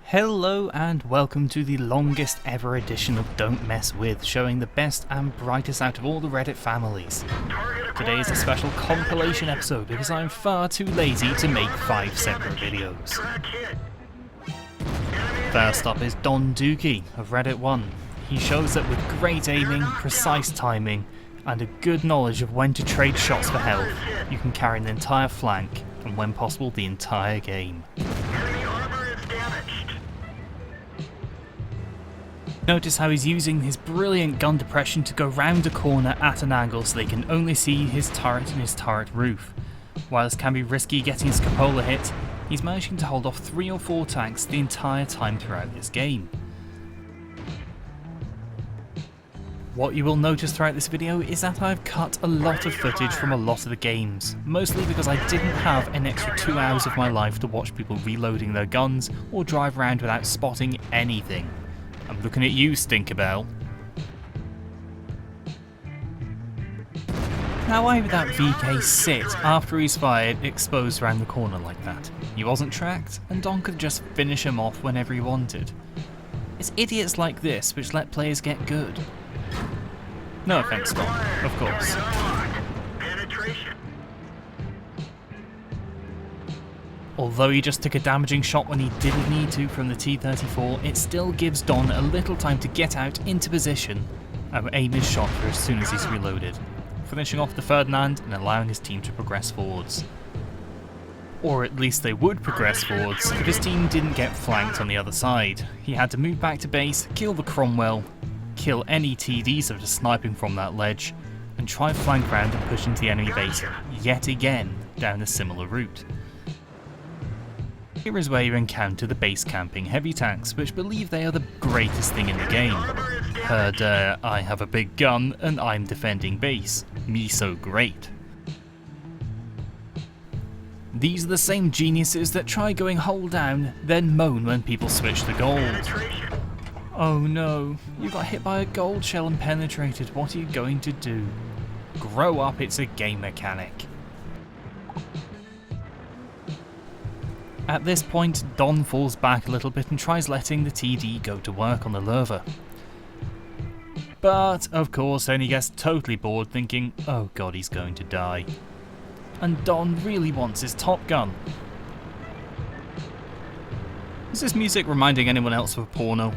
Hello and welcome to the longest ever edition of Don't Mess With, showing the best and brightest out of all the Reddit families. Today is a special compilation episode because I'm far too lazy to make 5 separate videos. First up is donDuky of Reddit 1. He shows that with great aiming, precise timing, and a good knowledge of when to trade shots for health, you can carry an entire flank, and when possible the entire game. Notice how he's using his brilliant gun depression to go round a corner at an angle so they can only see his turret and his turret roof. While this can be risky getting his cupola hit, he's managing to hold off 3 or 4 tanks the entire time throughout this game. What you will notice throughout this video is that I've cut a lot of footage from a lot of the games, mostly because I didn't have an extra 2 hours of my life to watch people reloading their guns or drive around without spotting anything. I'm looking at you, Stinkerbell. Now why would that VK sit after he's fired exposed around the corner like that? He wasn't tracked, and Don could just finish him off whenever he wanted. It's idiots like this which let players get good. No offense, Don, of course. Although he just took a damaging shot when he didn't need to from the T-34, it still gives Don a little time to get out into position and aim his shot for as soon as he's reloaded, finishing off the Ferdinand and allowing his team to progress forwards. Or at least they would progress forwards if his team didn't get flanked on the other side. He had to move back to base, kill the Cromwell, kill any TDs that are sniping from that ledge, and try flank round and push into the enemy base yet again down a similar route. Here is where you encounter the base camping heavy tanks, which believe they are the greatest thing in the game. Heard, I have a big gun and I'm defending base. Me so great. These are the same geniuses that try going hull down, then moan when people switch to gold. Oh no, you got hit by a gold shell and penetrated, what are you going to do? Grow up, it's a game mechanic. At this point, Don falls back a little bit and tries letting the TD go to work on the Lurver. But, of course, then he gets totally bored thinking, oh god, he's going to die. And Don really wants his Top Gun. Is this music reminding anyone else of a porno?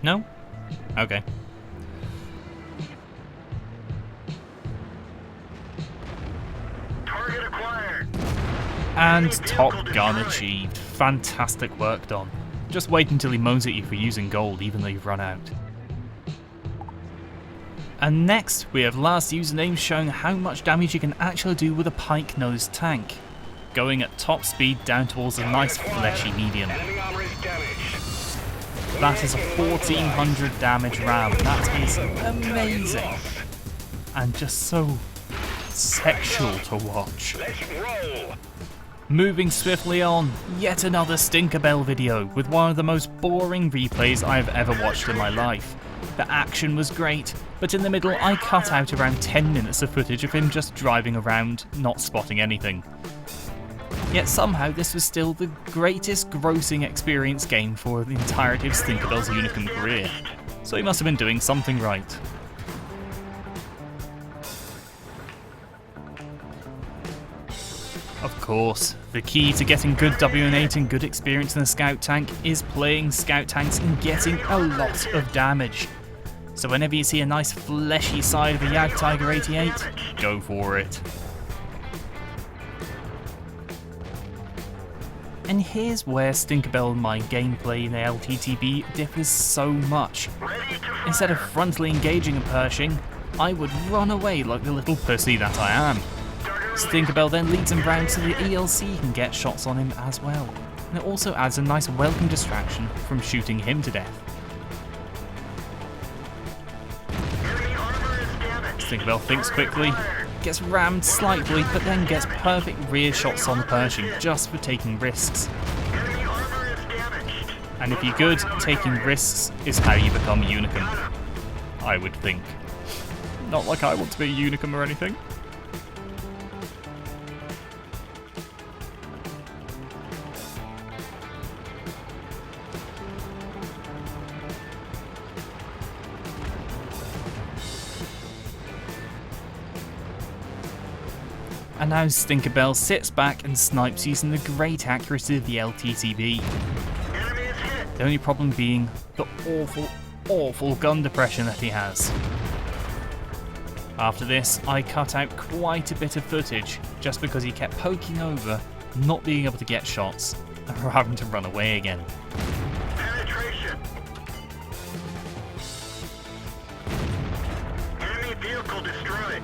No? Okay. And Top Gun achieved. Fantastic work, Don. Just wait until he moans at you for using gold even though you've run out. And next we have Lastusername showing how much damage you can actually do with a pike-nosed tank, going at top speed down towards a nice fleshy medium. That is a 1400 damage ram. That is amazing. And just so sexual to watch. Moving swiftly on, yet another Stinkerbell video with one of the most boring replays I've ever watched in my life. The action was great, but in the middle I cut out around 10 minutes of footage of him just driving around, not spotting anything. Yet somehow this was still the greatest grossing experience game for the entirety of Stinkerbell's Unicum career, so he must have been doing something right. Of course, the key to getting good WN8 and good experience in a scout tank is playing scout tanks and getting a lot of damage. So whenever you see a nice fleshy side of the Jagdtiger 88, go for it. And here's where Stinkerbell and my gameplay in the LTTB differs so much. Instead of frontally engaging a Pershing, I would run away like the little pussy that I am. Stinkerbell then leads him round so the ELC can get shots on him as well, and it also adds a nice welcome distraction from shooting him to death. Stinkerbell thinks quickly, gets rammed slightly, but then gets perfect rear shots on the Pershing just for taking risks. And if you're good, taking risks is how you become a Unicum, I would think. Not like I want to be a Unicum or anything. And now Stinkerbell sits back and snipes using the great accuracy of the LTTB. The only problem being the awful gun depression that he has. After this, I cut out quite a bit of footage just because he kept poking over, not being able to get shots, and having to run away again. Penetration. Enemy vehicle destroyed.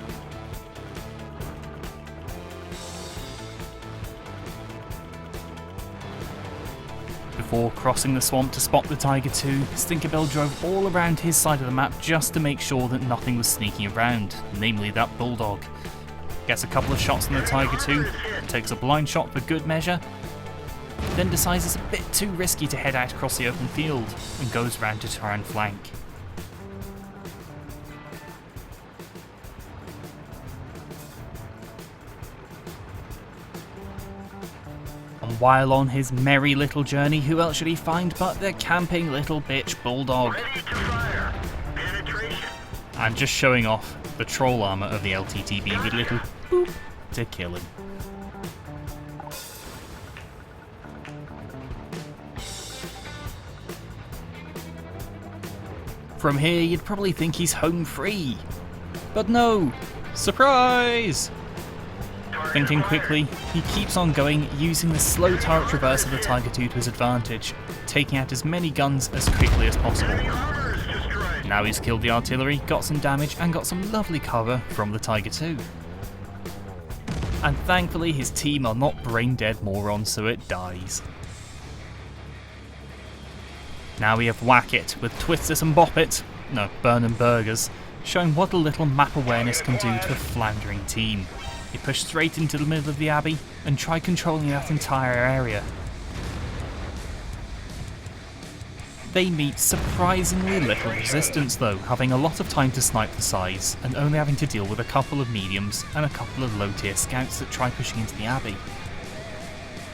Before crossing the swamp to spot the Tiger II, Stinkerbell drove all around his side of the map just to make sure that nothing was sneaking around, namely that bulldog. Gets a couple of shots on the Tiger II, takes a blind shot for good measure, then decides it's a bit too risky to head out across the open field and goes round to try and flank. And while on his merry little journey, who else should he find but the camping little bitch bulldog? Ready to fire. Penetration. And just showing off the troll armour of the LTTB with little boop to kill him. From here you'd probably think he's home free. But no! Surprise! Thinking quickly, he keeps on going, using the slow turret traverse of the Tiger II to his advantage, taking out as many guns as quickly as possible. Armor is destroyed. Now he's killed the artillery, got some damage, and got some lovely cover from the Tiger II. And thankfully his team are not brain dead morons, so it dies. Now we have Whackett with Twist It and Bop It, no, Burn and Burgers, showing what a little map awareness can do to a floundering team. He pushed straight into the middle of the abbey and tried controlling that entire area. They meet surprisingly little resistance though, having a lot of time to snipe the sides and only having to deal with a couple of mediums and a couple of low tier scouts that try pushing into the abbey.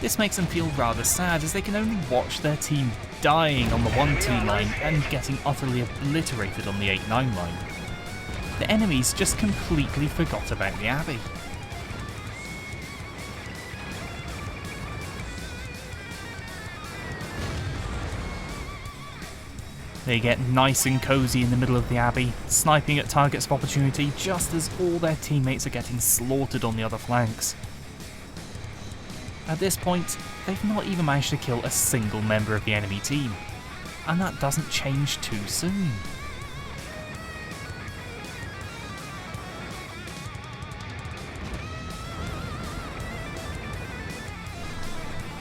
This makes them feel rather sad as they can only watch their team dying on the 1-2 line and getting utterly obliterated on the 8-9 line. The enemies just completely forgot about the abbey. They get nice and cozy in the middle of the abbey, sniping at targets of opportunity just as all their teammates are getting slaughtered on the other flanks. At this point, they've not even managed to kill a single member of the enemy team, and that doesn't change too soon.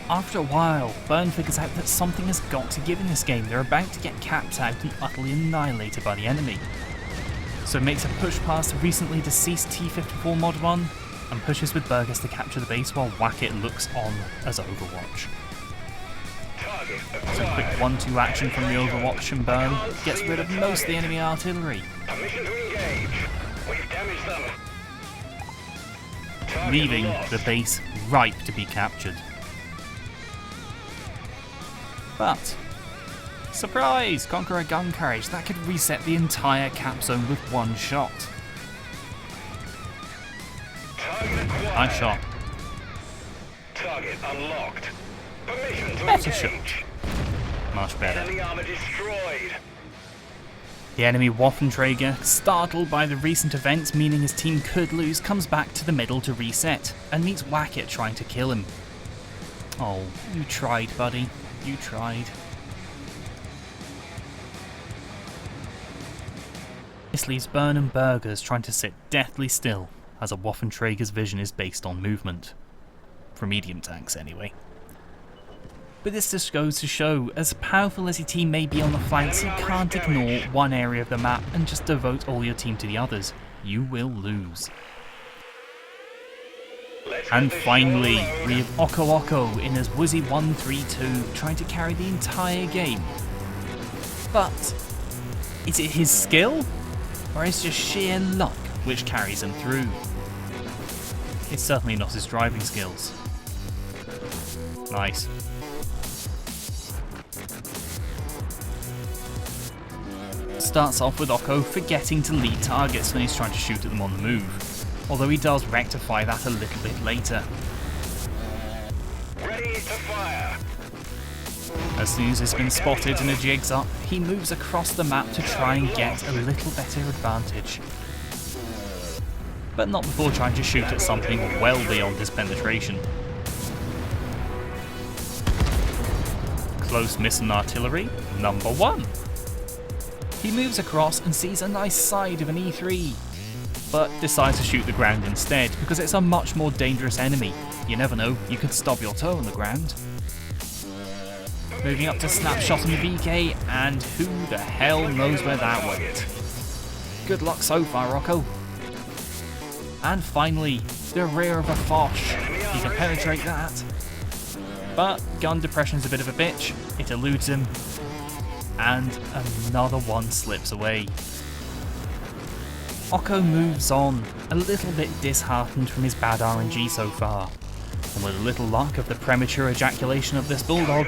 After a while, Burn figures out that something has got to give in this game. They're about to get capped out and utterly annihilated by the enemy. So makes a push past the recently deceased T-54 Mod 1 and pushes with Burgers to capture the base while Whackett looks on as Overwatch. So quick 1-2 action from the Overwatch and Burn gets rid of most of the enemy artillery, leaving the base ripe to be captured. But, surprise! Conqueror gun carriage, that could reset the entire cap zone with one shot. Nice shot. Target unlocked. Permission to Better engage. shot. Much better. Enemy armor destroyed. The enemy Waffenträger, startled by the recent events meaning his team could lose, comes back to the middle to reset, and meets Whackett trying to kill him. Oh, you tried, buddy. You tried. This leaves Burn and Burgers trying to sit deathly still, as a Waffenträger's vision is based on movement. For medium tanks, anyway. But this just goes to show, as powerful as your team may be on the flanks, you can't ignore one area of the map and just devote all your team to the others. You will lose. And finally, we have Okkookko in his Wizzy 1-3-2, trying to carry the entire game. But, is it his skill? Or is it just sheer luck which carries him through? It's certainly not his driving skills. Nice. Starts off with Okko forgetting to lead targets when he's trying to shoot at them on the move. although he does rectify that a little bit later. Ready to fire. As soon as he's been spotted and a jig's up, he moves across the map to try and get a little better advantage. But not before trying to shoot at something well beyond his penetration. Close miss on artillery, number 1. He moves across and sees a nice side of an E3, but decides to shoot the ground instead because it's a much more dangerous enemy. You never know, you could stub your toe on the ground. Moving up to snapshot on the VK, and who the hell knows where that went. Good luck so far, Rocco. And finally, the rear of a Foch. He can penetrate that. But gun depression's a bit of a bitch. It eludes him. And another one slips away. Okko moves on, a little bit disheartened from his bad RNG so far. And with a little luck of the premature ejaculation of this bulldog,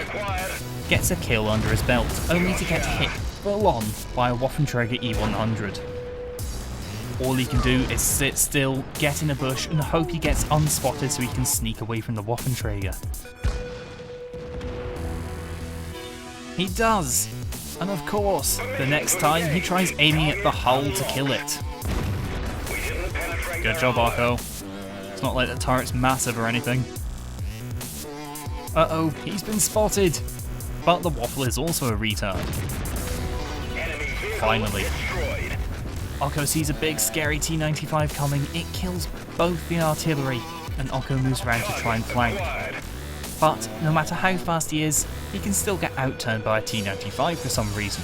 gets a kill under his belt, only to get hit full on by a Waffenträger E100. All he can do is sit still, get in a bush, and hope he gets unspotted so he can sneak away from the Waffenträger. He does! And of course, the next time he tries aiming at the hull to kill it. Good job, Okko. It's not like the turret's massive or anything. Uh-oh, he's been spotted! But the Waffle is also a retard. Finally. Okko sees a big scary T-95 coming, it kills both the artillery, and Okko moves around to try and flank. But no matter how fast he is, he can still get outturned by a T-95 for some reason.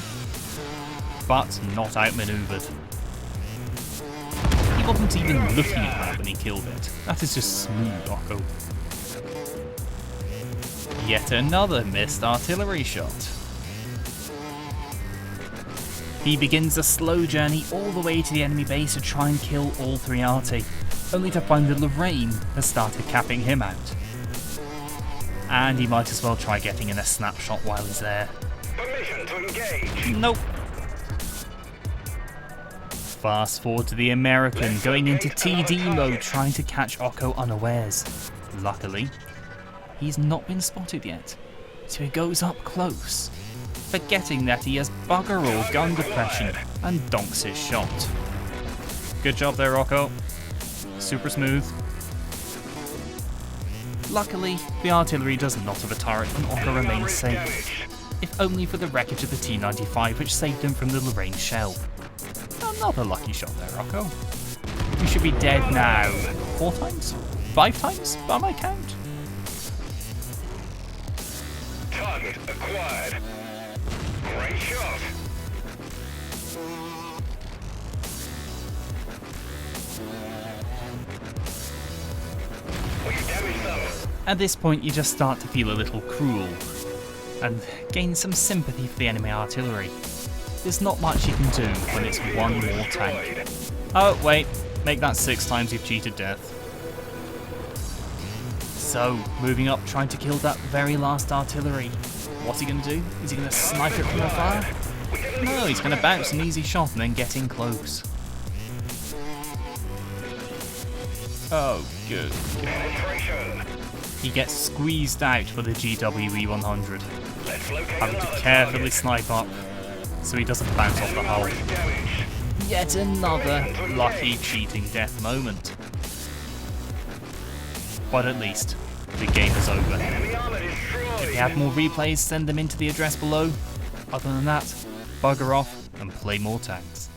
But not outmaneuvered. He wasn't even looking at that when he killed it. That is just smooth, Okko. Yet another missed artillery shot. He begins a slow journey all the way to the enemy base to try and kill all 3 arty, only to find that Lorraine has started capping him out. And he might as well try getting in a snapshot while he's there. Permission to engage. Nope. Fast forward to the American, going into TD mode trying to catch Okko unawares. Luckily, he's not been spotted yet, so he goes up close, forgetting that he has bugger all gun depression and donks his shot. Good job there, Okko. Super smooth. Luckily, the artillery does not have a turret and Okko remains safe, if only for the wreckage of the T-95 which saved him from the Lorraine shell. Another lucky shot there, Okko. You should be dead now. 4 times? 5 times, by my count. Target acquired. Great shot. We've damaged them. At this point, you just start to feel a little cruel, and gain some sympathy for the enemy artillery. There's not much you can do when it's one more tank. Oh, wait, make that 6 times you've cheated death. So, moving up, trying to kill that very last artillery. What's he going to do? Is he going to snipe it from afar? No, he's going to bounce an easy shot and then get in close. Oh, good God. He gets squeezed out by the GWE 100, having to carefully snipe up so he doesn't bounce off the hull. Yet another lucky cheating death moment. But at least, the game is over. If you have more replays, send them into the address below. Other than that, bugger off and play more tanks.